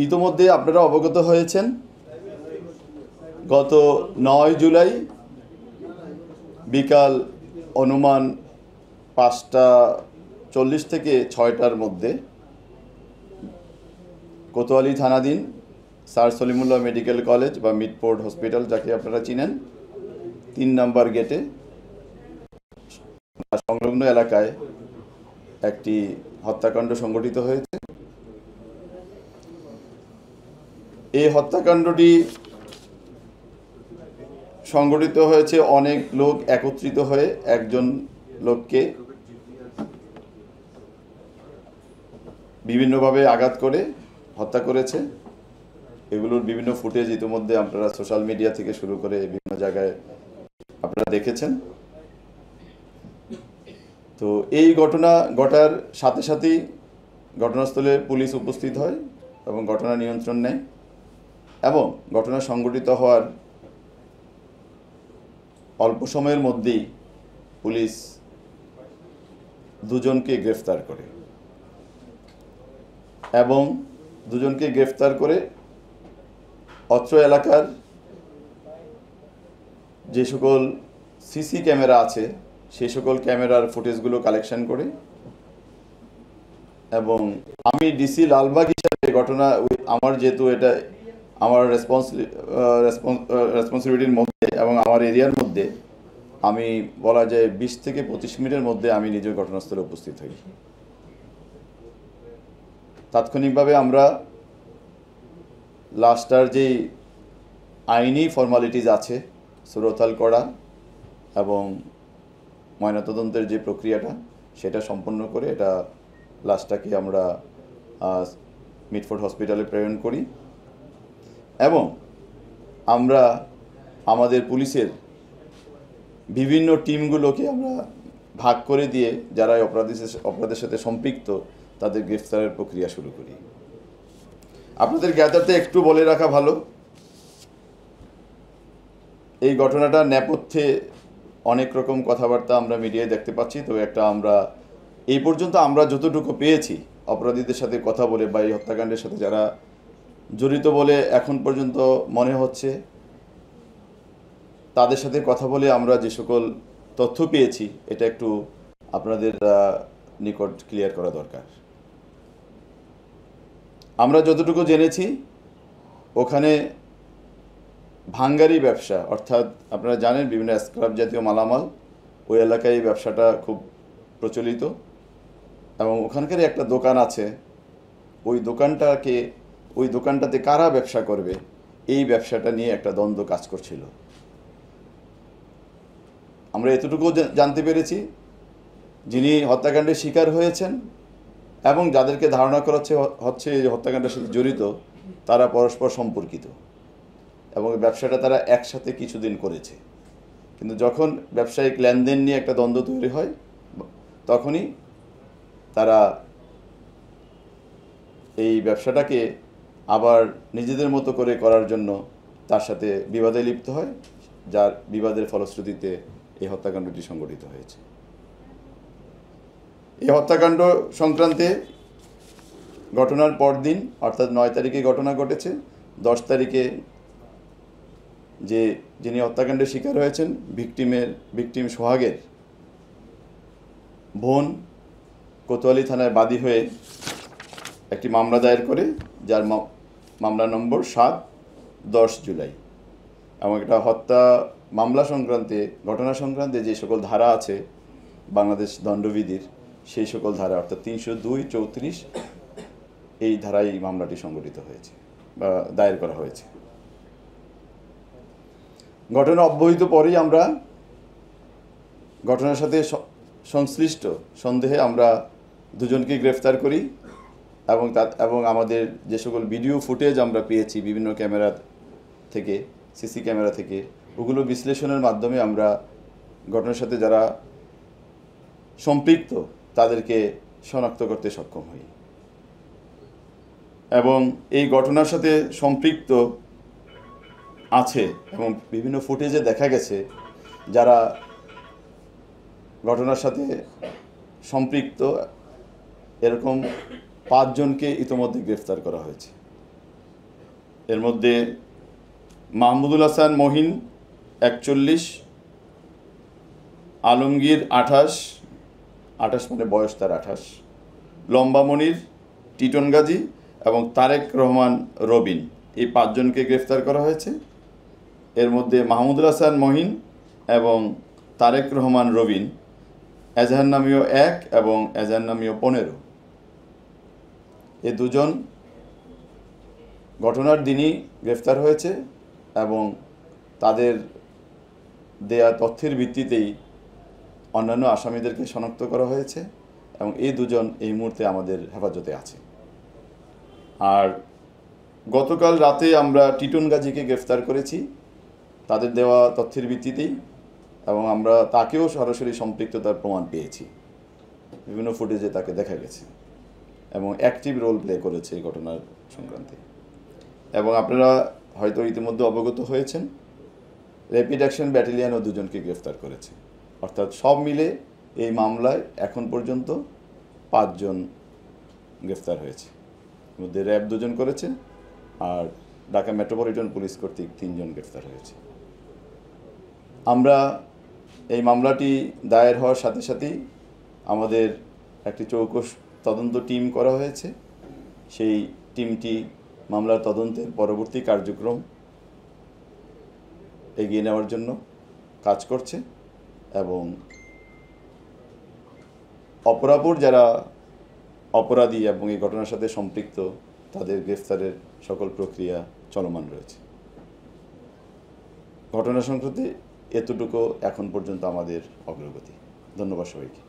ইতোমধ্যে আপনারা অবগত হয়েছেন গত ৯ জুলাই বিকাল অনুমান ৫টা ৪০ থেকে ৬টার মধ্যে কোতোয়ালি থানাধীন স্যার সলিমুল্লাহ মেডিকেল কলেজ বা মিডফোর্ড হসপিটাল যাকে আপনারা চিনেন ৩ নম্বর গেটে সংলগ্ন এলাকায় একটি হত্যাকাণ্ড সংঘটিত হয়েছে। এই হত্যাকাণ্ডটি সংঘটিত হয়েছে অনেক লোক একত্রিত হয়ে একজন লোককে বিভিন্নভাবে আঘাত করে হত্যা করেছে। এগুলোর বিভিন্ন ফুটেজ ইতিমধ্যে আপনারা সোশ্যাল মিডিয়া থেকে শুরু করে বিভিন্ন জায়গায় আপনারা দেখেছেন। তো এই ঘটনা ঘটার সাথে সাথেই ঘটনাস্থলে পুলিশ উপস্থিত হয় এবং ঘটনা নিয়ন্ত্রণ নেয় এবং ঘটনা সংঘটিত হওয়ার অল্প সময়ের মধ্যেই পুলিশ দুজনকে গ্রেফতার করে এবং দুজনকে গ্রেফতার করে অত্র এলাকার যে সকল সিসি ক্যামেরা আছে সেই সকল ক্যামেরার ফুটেজগুলো কালেকশন করে এবং আমি ডিসি লালবাগ হিসাবে ঘটনা আমার যেহেতু এটা আমার রেসপন্সিবিলিটির মধ্যে এবং আমার এরিয়ার মধ্যে আমি বলা যায় ২০ থেকে ২৫ মিনিটের মধ্যে আমি নিজের ঘটনাস্থলে উপস্থিত হই। তাৎক্ষণিকভাবে আমরা লাশটার যেই আইনি ফর্মালিটিজ আছে সুরতাল করা এবং ময়নাতদন্তের যে প্রক্রিয়াটা সেটা সম্পন্ন করে এটা লাশটাকে আমরা মিডফোর্ড হসপিটালে প্রেরণ করি এবং আমরা আমাদের পুলিশের বিভিন্ন টিমগুলোকে আমরা ভাগ করে দিয়ে যারা অপরাধের সাথে সম্পৃক্ত তাদের গ্রেফতারের প্রক্রিয়া শুরু করি। আপনাদের জ্ঞাতার্থে একটু বলে রাখা ভালো, এই ঘটনাটা নেপথ্যে অনেক রকম কথাবার্তা আমরা মিডিয়ায় দেখতে পাচ্ছি। তো একটা আমরা এই পর্যন্ত আমরা যতটুকু পেয়েছি অপরাধীদের সাথে কথা বলে বা এই হত্যাকাণ্ডের সাথে যারা জড়িত বলে এখন পর্যন্ত মনে হচ্ছে, তাদের সাথে কথা বলে আমরা যে সকল তথ্য পেয়েছি এটা একটু আপনাদের নিকট ক্লিয়ার করা দরকার। আমরা যতটুকু জেনেছি ওখানে ভাঙ্গারি ব্যবসা, অর্থাৎ আপনারা জানেন বিভিন্ন স্ক্র্যাপ জাতীয় মালামাল ওই এলাকায় এই ব্যবসাটা খুব প্রচলিত এবং ওখানকার একটা দোকান আছে, ওই দোকানটাতে কারা ব্যবসা করবে এই ব্যবসাটা নিয়ে একটা দ্বন্দ্ব কাজ করছিল। আমরা এতটুকু জানতে পেরেছি যিনি হত্যাকাণ্ডের শিকার হয়েছেন এবং যাদেরকে ধারণা করা হচ্ছে এই হত্যাকাণ্ডের সাথে জড়িত তারা পরস্পর সম্পর্কিত এবং ব্যবসাটা তারা একসাথে কিছুদিন করেছে, কিন্তু যখন ব্যবসায়িক লেনদেন নিয়ে একটা দ্বন্দ্ব তৈরি হয় তখনই তারা এই ব্যবসাটাকে আবার নিজেদের মতো করে করার জন্য তার সাথে বিবাদে লিপ্ত হয়, যার বিবাদের ফলশ্রুতিতে এই হত্যাকাণ্ডটি সংঘটিত হয়েছে। এই হত্যাকাণ্ড সংক্রান্তে ঘটনার পরদিন অর্থাৎ ৯ তারিখে ঘটনা ঘটেছে। ১০ তারিখে যিনি হত্যাকাণ্ডের শিকার হয়েছেন ভিকটিম সোহাগের বোন কোতোয়ালি থানায় বাদী হয়ে একটি মামলা দায়ের করে, যার মামলা নম্বর ৭/১০ জুলাই এবং এটা হত্যা মামলা সংক্রান্তে ঘটনা সংক্রান্তে যে সকল ধারা আছে বাংলাদেশ দণ্ডবিধির সেই সকল ধারা অর্থাৎ ৩০২, ৩৪ এই ধারায় এই মামলাটি সংঘটিত হয়েছে বা দায়ের করা হয়েছে। ঘটনা অব্যবহিত পরেই আমরা ঘটনার সাথে সংশ্লিষ্ট সন্দেহে আমরা দুজনকে গ্রেফতার করি এবং আমাদের যে সকল ভিডিও ফুটেজ আমরা পেয়েছি বিভিন্ন ক্যামেরা থেকে, সিসি ক্যামেরা থেকে, ওগুলো বিশ্লেষণের মাধ্যমে আমরা ঘটনার সাথে যারা সম্পৃক্ত তাদেরকে শনাক্ত করতে সক্ষম হই এবং এই ঘটনার সাথে সম্পৃক্ত আছে এবং বিভিন্ন ফুটেজে দেখা গেছে যারা ঘটনার সাথে সম্পৃক্ত এরকম ৫ জনকে ইতোমধ্যে গ্রেফতার করা হয়েছে এর মধ্যে মাহমুদুল হাসান মহিন 41, আলমগীর 28 মানে বয়স তার 28, লম্বা মনির, টিটন গাজী এবং তারেক রহমান রবিন, এই 5 জনকে গ্রেফতার করা হয়েছে। এর মধ্যে মাহমুদুল হাসান মহিন এবং তারেক রহমান রবিন এজাহার নামীয় 1 এবং এজাহার নামীয় 15, এই দুজন ঘটনার দিনই গ্রেফতার হয়েছে এবং তাদের দেয়া তথ্যের ভিত্তিতেই অন্যান্য আসামিদেরকে শনাক্ত করা হয়েছে এবং এই দুজন এই মুহূর্তে আমাদের হেফাজতে আছে। আর গতকাল রাতে আমরা টিটন গাজীকে গ্রেফতার করেছি তাদের দেওয়া তথ্যের ভিত্তিতেই, এবং আমরা তাকেও সরাসরি সম্পৃক্ততার প্রমাণ পেয়েছি, বিভিন্ন ফুটেজে তাকে দেখা গেছে এবং অ্যাক্টিভ রোল প্লে করেছে এই ঘটনার সংক্রান্তে। এবং আপনারা হয়তো ইতিমধ্যে অবগত হয়েছেন, র্যাপিড অ্যাকশন ব্যাটালিয়নও 2 জনকে গ্রেফতার করেছে। অর্থাৎ সব মিলে এই মামলায় এখন পর্যন্ত 5 জন গ্রেফতার হয়েছে। এর মধ্যে র্যাব 2 জন করেছে আর ঢাকা মেট্রোপলিটন পুলিশ কর্তৃক 3 জন গ্রেফতার হয়েছে। আমরা এই মামলাটি দায়ের হওয়ার সাথে সাথেই আমাদের একটি চৌকস তদন্ত টিম করা হয়েছে। সেই টিমটি মামলার তদন্তের পরবর্তী কার্যক্রম এগিয়ে নেওয়ার জন্য কাজ করছে এবং অপরাপর যারা অপরাধী এবং এই ঘটনার সাথে সম্পৃক্ত তাদের গ্রেফতারের সকল প্রক্রিয়া চলমান রয়েছে। ঘটনা সংক্রান্তে এতটুকু এখন পর্যন্ত আমাদের অগ্রগতি। ধন্যবাদ সবাইকে।